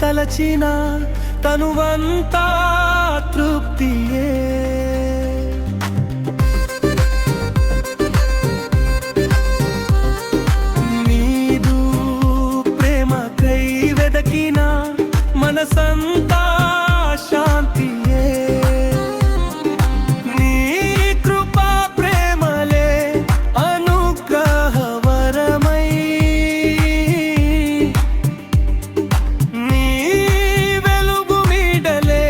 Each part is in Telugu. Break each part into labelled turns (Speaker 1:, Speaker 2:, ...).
Speaker 1: తలచిన తనువంతా తృప్తియే. నీదు ప్రేమకై వెదకిన మనసంతా శాంతియే. నీ కృపా ప్రేమలే అనుగ్రహవరమై, నీ వెలుగు మీడలే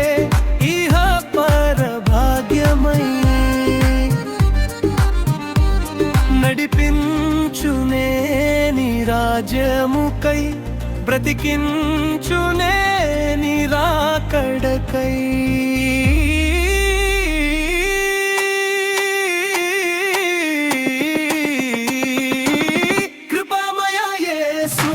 Speaker 1: ఇహ పరభాగ్యమై. నడిపించునే నీ రాజ్యముకై, బ్రతికించునే నీ రాకడకై. కృపామయ యేసు